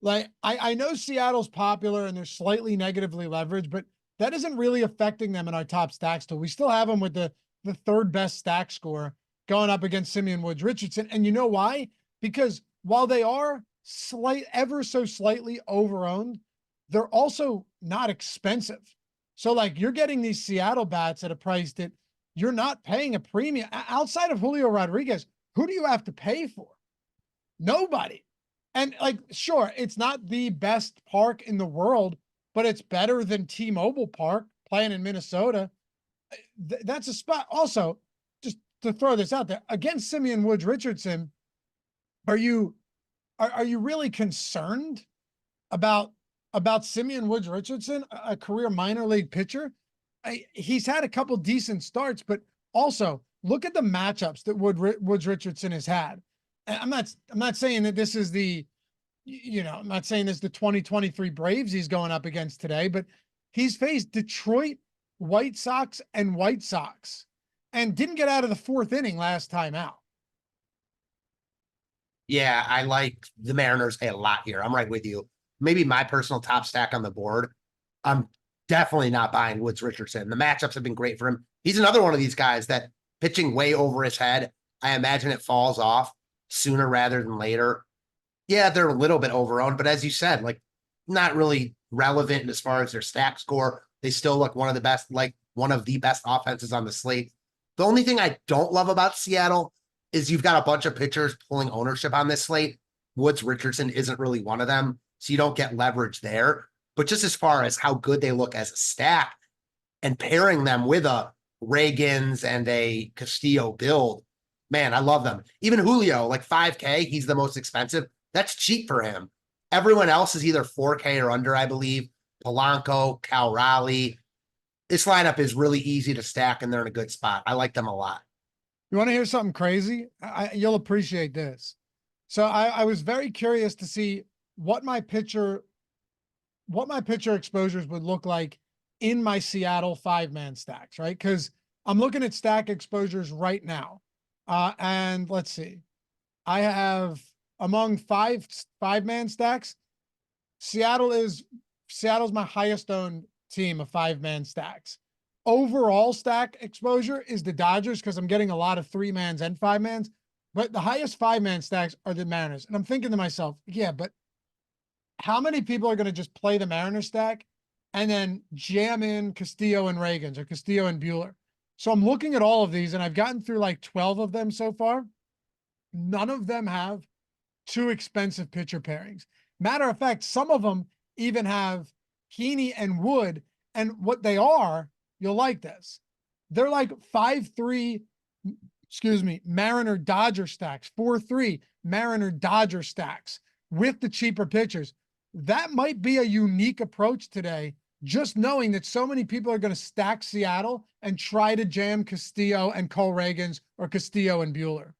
Like, I know Seattle's popular and they're slightly negatively leveraged, but that isn't really affecting them in our top stacks tool. We still have them with the 3rd best stack score going up against Simeon Woods Richardson. And you know why? Because while they are ever so slightly overowned, they're also not expensive. So like you're getting these Seattle bats at a price that you're not paying a premium outside of Julio Rodriguez. Who do you have to pay for? Nobody. And like, sure, it's not the best park in the world, but it's better than T-Mobile Park playing in Minnesota. That's a spot. Also, just to throw this out there, against Simeon Woods Richardson, are you really concerned about Simeon Woods Richardson, a career minor league pitcher? He's had a couple decent starts, but also look at the matchups that Woods Richardson has had. I'm not saying that this is I'm not saying this is the 2023 Braves he's going up against today, but he's faced Detroit, White Sox, and White Sox and didn't get out of the 4th inning last time out. Yeah, I like the Mariners a lot here. I'm right with you. Maybe my personal top stack on the board. I'm definitely not buying Woods Richardson. The matchups have been great for him. He's another one of these guys that pitching way over his head. I imagine it falls off sooner rather than later. Yeah, they're a little bit overowned, but as you said, like not really relevant as far as their stack score. They still look one of the best offenses on the slate. The only thing I don't love about Seattle is you've got a bunch of pitchers pulling ownership on this slate. Woods Richardson isn't really one of them, so you don't get leverage there. But just as far as how good they look as a stack and pairing them with a Ragans and a Castillo build, man, I love them. Even Julio, like 5K, he's the most expensive. That's cheap for him. Everyone else is either 4K or under, I believe. Polanco, Cal Raleigh. This lineup is really easy to stack, and they're in a good spot. I like them a lot. You want to hear something crazy? You'll appreciate this. So I was very curious to see what my pitcher exposures would look like in my Seattle 5-man stacks, right? Because I'm looking at stack exposures right now. And let's see. I have among 5-man stacks, Seattle is Seattle's my highest owned team of 5-man stacks. Overall stack exposure is the Dodgers because I'm getting a lot of 3-mans and 5-mans, but the highest 5-man stacks are the Mariners. And I'm thinking to myself, yeah, but how many people are going to just play the Mariners stack and then jam in Castillo and Ragans or Castillo and Buehler? So I'm looking at all of these and I've gotten through like 12 of them so far. None of them have too expensive pitcher pairings. Matter of fact, some of them even have Heaney and Wood, and what they are, you'll like this. They're like 5-3, Mariner Dodger stacks, 4-3 Mariner Dodger stacks with the cheaper pitchers. That might be a unique approach today, just knowing that so many people are going to stack Seattle and try to jam Castillo and Cole Ragans or Castillo and Buehler.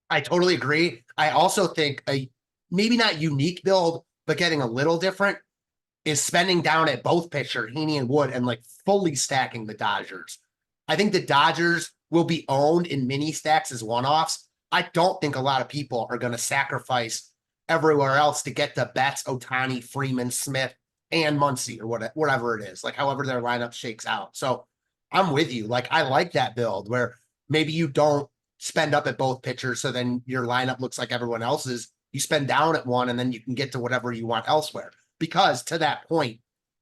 I totally agree. I also think a maybe not unique build, but getting a little different is spending down at both pitcher, Heaney and Wood, and like fully stacking the Dodgers. I think the Dodgers will be owned in mini stacks as one-offs. I don't think a lot of people are going to sacrifice everywhere else to get the Betts, Ohtani, Freeman, Smith, and Muncy or whatever it is, like however their lineup shakes out. So I'm with you. Like I like that build where maybe you don't spend up at both pitchers, so then your lineup looks like everyone else's. You spend down at one, and then you can get to whatever you want elsewhere. Because to that point,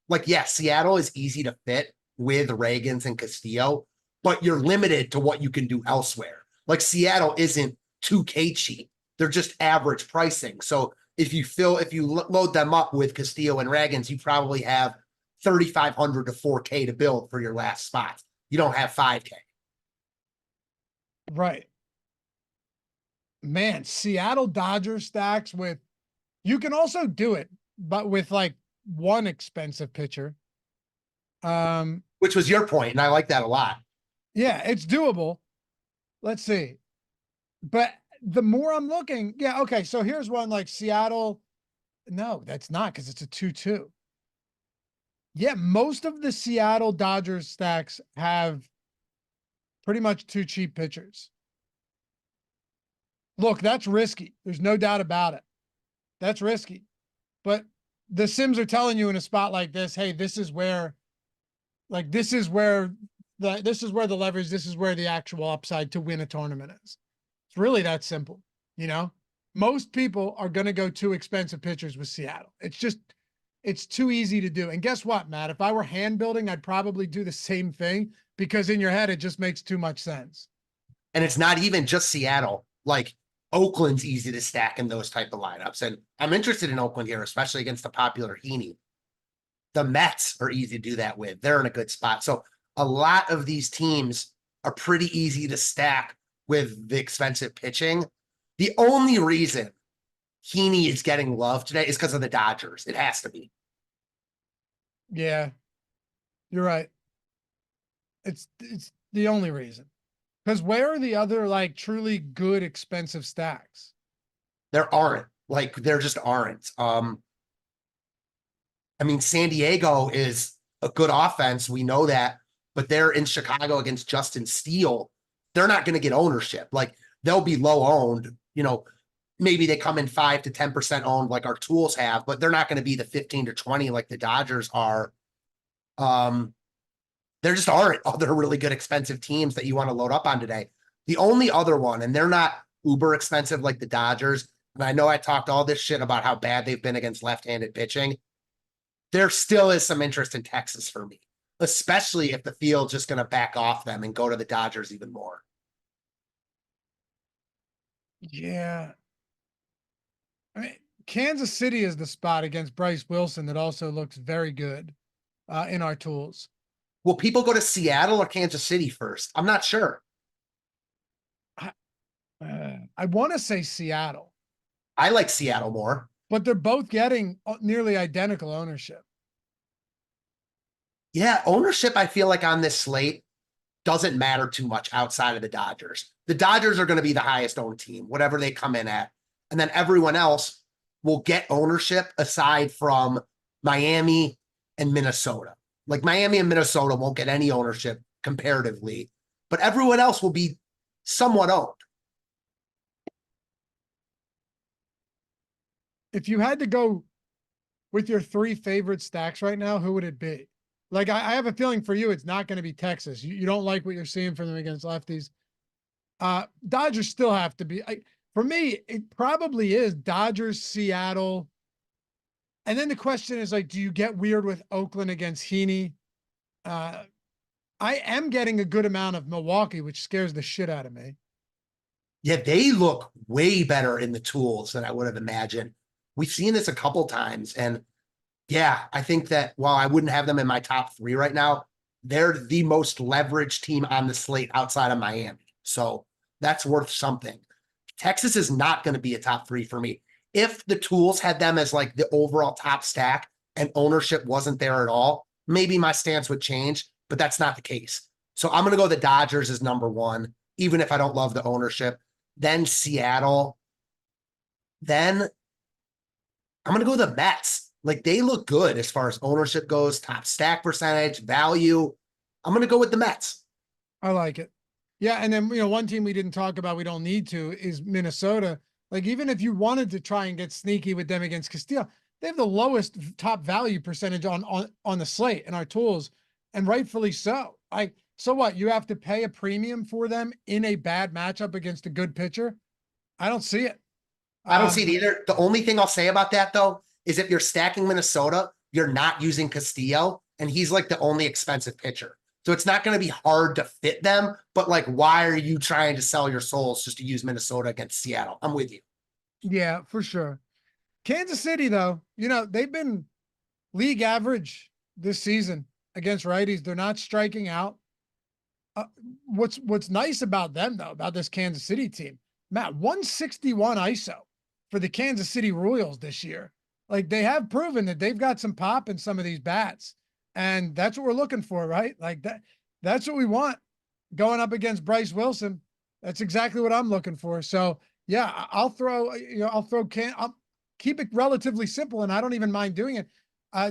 like, yes, Seattle is easy to fit with Ragans and Castillo, but you're limited to what you can do elsewhere. Like Seattle isn't 2K cheap. They're just average pricing. So if you load them up with Castillo and Ragans, you probably have 3,500 to 4K to build for your last spot. You don't have 5K. Right. Man, Seattle Dodgers stacks with, you can also do it, but with like one expensive pitcher. Which was your point, and I like that a lot. Yeah, it's doable. Let's see. But the more I'm looking, yeah, okay, so here's one like Seattle. No, that's not, because it's a 2-2. Yeah, most of the Seattle Dodgers stacks have pretty much 2 cheap pitchers. Look, that's risky. There's no doubt about it. That's risky. But the Sims are telling you in a spot like this, hey, this is where the leverage, this is where the actual upside to win a tournament is. It's really that simple, you know? Most people are going to go 2 expensive pitchers with Seattle. It's too easy to do. And guess what, Matt? If I were hand building, I'd probably do the same thing, because in your head, it just makes too much sense. And it's not even just Seattle. Like Oakland's easy to stack in those type of lineups. And I'm interested in Oakland here, especially against the popular Heaney. The Mets are easy to do that with. They're in a good spot. So a lot of these teams are pretty easy to stack with the expensive pitching. The only reason Heaney is getting love today is because of the Dodgers. It has to be. Yeah, you're right. It's the only reason. Because where are the other like truly good expensive stacks? There aren't. Like there just aren't. I mean, San Diego is a good offense. We know that, but they're in Chicago against Justin Steele. They're not going to get ownership. Like they'll be low owned. You know, maybe they come in 5 to 10% owned like our tools have, but they're not going to be the 15 to 20 like the Dodgers are. There just aren't other really good expensive teams that you want to load up on today. The only other one, and they're not uber expensive like the Dodgers, and I know I talked all this shit about how bad they've been against left-handed pitching. There still is some interest in Texas for me, especially if the field's just going to back off them and go to the Dodgers even more. Yeah. I mean, Kansas City is the spot against Bryce Wilson that also looks very good in our tools. Will people go to Seattle or Kansas City first? I'm not sure. I want to say Seattle. I like Seattle more. But they're both getting nearly identical ownership. Yeah, ownership, I feel like on this slate doesn't matter too much outside of the Dodgers. The Dodgers are going to be the highest owned team, whatever they come in at. And then everyone else will get ownership aside from Miami and Minnesota. Like Miami and Minnesota won't get any ownership comparatively, but everyone else will be somewhat owned. If you had to go with your 3 favorite stacks right now, who would it be? Like, I have a feeling for you, it's not going to be Texas. You don't like what you're seeing from them against lefties. Dodgers still have to be. For me, it probably is Dodgers, Seattle. And then the question is like, do you get weird with Oakland against Heaney? I am getting a good amount of Milwaukee, which scares the shit out of me. Yeah, they look way better in the tools than I would have imagined. We've seen this a couple times. And yeah, I think that while I wouldn't have them in my top 3 right now, they're the most leveraged team on the slate outside of Miami. So that's worth something. Texas is not going to be a top 3 for me. If the tools had them as like the overall top stack and ownership wasn't there at all, maybe my stance would change, but that's not the case. So I'm going to go the Dodgers as number 1, even if I don't love the ownership. Then Seattle. Then I'm going to go the Mets. Like, they look good as far as ownership goes, top stack percentage, value. I'm going to go with the Mets. I like it. Yeah. And then, one team we didn't talk about, we don't need to, is Minnesota. Like, even if you wanted to try and get sneaky with them against Castillo, they have the lowest top value percentage on the slate in our tools, and rightfully so. So what? You have to pay a premium for them in a bad matchup against a good pitcher? I don't see it. I don't see it either. The only thing I'll say about that, though, is if you're stacking Minnesota, you're not using Castillo, and he's like the only expensive pitcher. So it's not going to be hard to fit them, but like, why are you trying to sell your souls just to use Minnesota against Seattle? I'm with you. Yeah, for sure. Kansas City, though, they've been league average this season against righties. They're not striking out. What's nice about them, though, about this Kansas City team, Matt, 161 ISO for the Kansas City Royals this year. Like, they have proven that they've got some pop in some of these bats. And that's what we're looking for, right? Like that's what we want going up against Bryce Wilson. That's exactly what I'm looking for. So yeah, I'll keep it relatively simple, and I don't even mind doing it.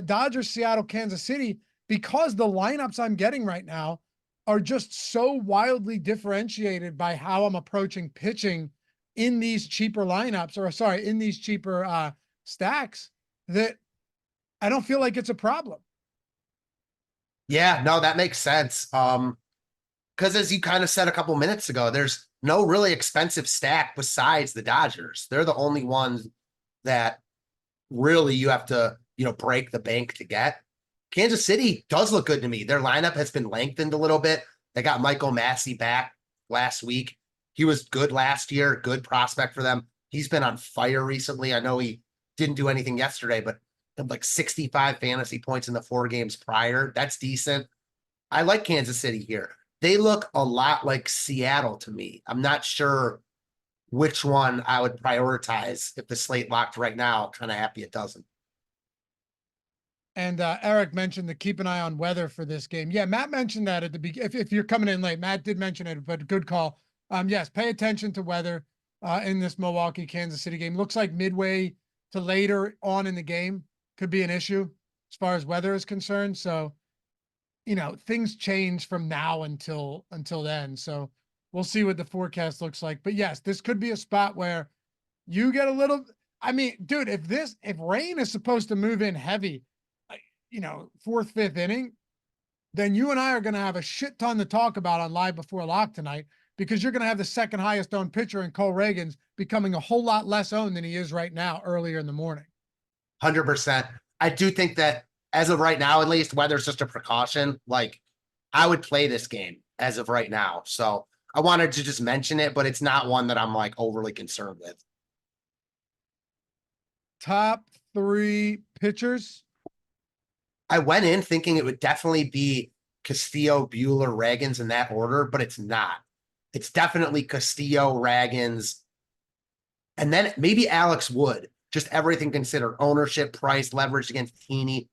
Dodgers, Seattle, Kansas City, because the lineups I'm getting right now are just so wildly differentiated by how I'm approaching pitching in these cheaper lineups, in these cheaper stacks, that I don't feel like it's a problem. Yeah, no, that makes sense. Because as you kind of said a couple minutes ago, there's no really expensive stack besides the Dodgers. They're the only ones that really you have to, break the bank to get. Kansas City does look good to me. Their lineup has been lengthened a little bit. They got Michael Massey back last week. He was good last year, good prospect for them. He's been on fire recently. I know he didn't do anything yesterday, but had like 65 fantasy points in the 4 games prior. That's decent. I like Kansas City here. They look a lot like Seattle to me. I'm not sure which one I would prioritize if the slate locked right now. Kind of happy it doesn't. And Eric mentioned to keep an eye on weather for this game. Yeah, Matt mentioned that at the beginning. If you're coming in late, Matt did mention it, but good call. Yes, pay attention to weather in this Milwaukee Kansas City game. Looks like midway to later on in the game could be an issue as far as weather is concerned. So, things change from now until then. So we'll see what the forecast looks like. But yes, this could be a spot where you get a little, dude, if rain is supposed to move in heavy, 4th, 5th inning, then you and I are going to have a shit ton to talk about on Live Before Lock tonight, because you're going to have the second highest owned pitcher in Cole Ragans becoming a whole lot less owned than he is right now earlier in the morning. 100%. I do think that as of right now, at least, weather's just a precaution. Like, I would play this game as of right now. So I wanted to just mention it, but it's not one that I'm like overly concerned with. Top 3 pitchers. I went in thinking it would definitely be Castillo, Buehler, Ragans in that order, but it's not. It's definitely Castillo, Ragans, and then maybe Alex Wood. Just everything considered, ownership, price, leverage against Heaney.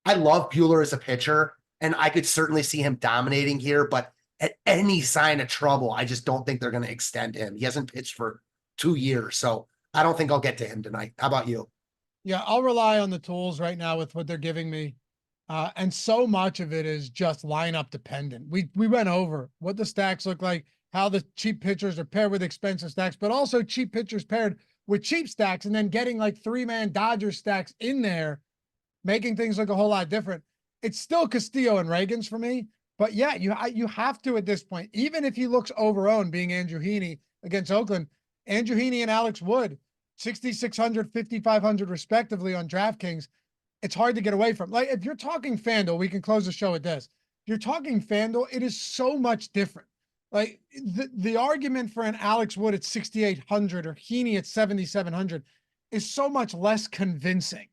I love Buehler as a pitcher, and I could certainly see him dominating here, but at any sign of trouble, I just don't think they're going to extend him. He hasn't pitched for 2 years, so I don't think I'll get to him tonight. How about you? Yeah, I'll rely on the tools right now with what they're giving me. And so much of it is just lineup dependent. We went over what the stacks look like, how the cheap pitchers are paired with expensive stacks, but also cheap pitchers paired with cheap stacks, and then getting like 3-man Dodger stacks in there making things look a whole lot different. It's still Castillo and Ragans for me. But yeah, you have to at this point, even if he looks overowned being Andrew Heaney against Oakland, Andrew Heaney and Alex Wood, 6,600, 5,500 respectively on DraftKings. It's hard to get away from. Like if you're talking FanDuel, we can close the show with this. If you're talking FanDuel, it is so much different. Like the argument for an Alex Wood at 6,800 or Heaney at 7,700 is so much less convincing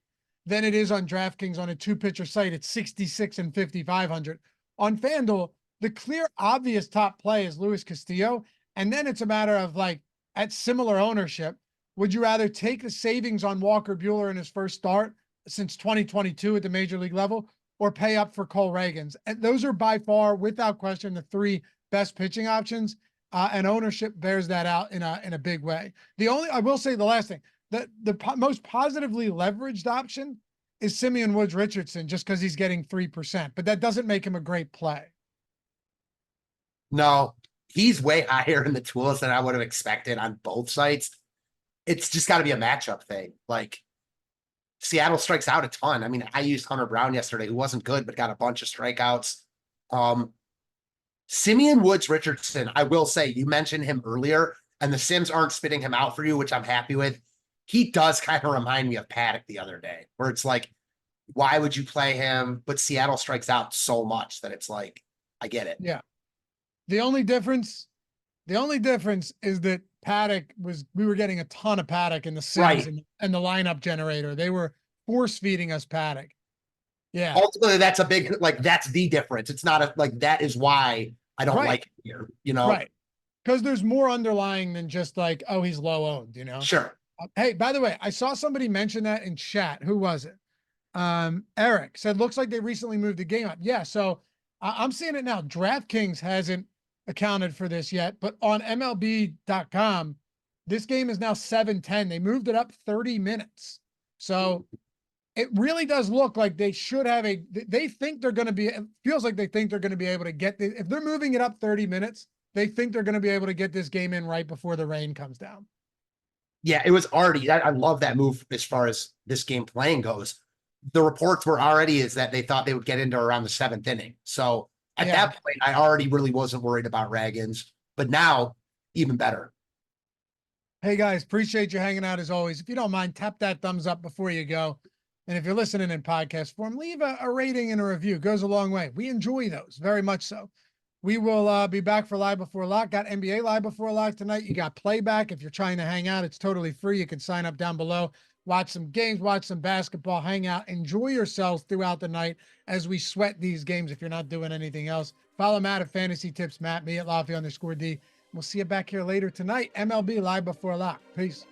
than it is on DraftKings on a two-pitcher site at 66 and 5,500. On FanDuel, the clear, obvious top play is Luis Castillo. And then it's a matter of like, at similar ownership, would you rather take the savings on Walker Buehler in his first start since 2022 at the major league level or pay up for Cole Ragans? And those are by far, without question, the three best pitching options. And ownership bears that out in a big way. I will say the last thing, the most positively leveraged option is Simeon Woods Richardson, just because he's getting 3%, but that doesn't make him a great play. No, he's way higher in the tools than I would have expected on both sites. It's just got to be a matchup thing. Like Seattle strikes out a ton. I mean, I used Hunter Brown yesterday, who wasn't good, but got a bunch of strikeouts. Simeon Woods Richardson, I will say, you mentioned him earlier, and the Sims aren't spitting him out for you, which I'm happy with. He does kind of remind me of Paddock the other day, where it's like, why would you play him? But Seattle strikes out so much that it's like, I get it. Yeah. The only difference is that we were getting a ton of Paddock in the Sims Right. and the lineup generator. They were force feeding us Paddock. Yeah. Ultimately, that's a big, like, that's the difference. It's not that is why I don't like it here, Right. Because there's more underlying than just like, oh, he's low owned, Sure. Hey, by the way, I saw somebody mention that in chat. Who was it? Eric said, looks like they recently moved the game up. Yeah. So I'm seeing it now. DraftKings hasn't accounted for this yet, but on MLB.com, this game is now 7:10. They moved it up 30 minutes. So it really does look like they should have they think they're going to be, it feels like they think they're going to be able to get this. If they're moving it up 30 minutes, they think they're going to be able to get this game in right before the rain comes down. Yeah, it was already, I love that move as far as this game playing goes. The reports were already is that they thought they would get into around the 7th inning. So at that point, I already really wasn't worried about Ragans, but now even better. Hey guys, appreciate you hanging out as always. If you don't mind, tap that thumbs up before you go. And if you're listening in podcast form, leave a rating and a review. It goes a long way. We enjoy those very much so. We will be back for Live Before Lock. Got NBA Live Before Lock tonight. You got playback. If you're trying to hang out, it's totally free. You can sign up down below, watch some games, watch some basketball, hang out, enjoy yourselves throughout the night as we sweat these games if you're not doing anything else. Follow Matt at Fantasy Tips, Matt, me at Lafayette_D. We'll see you back here later tonight. MLB Live Before Lock. Peace.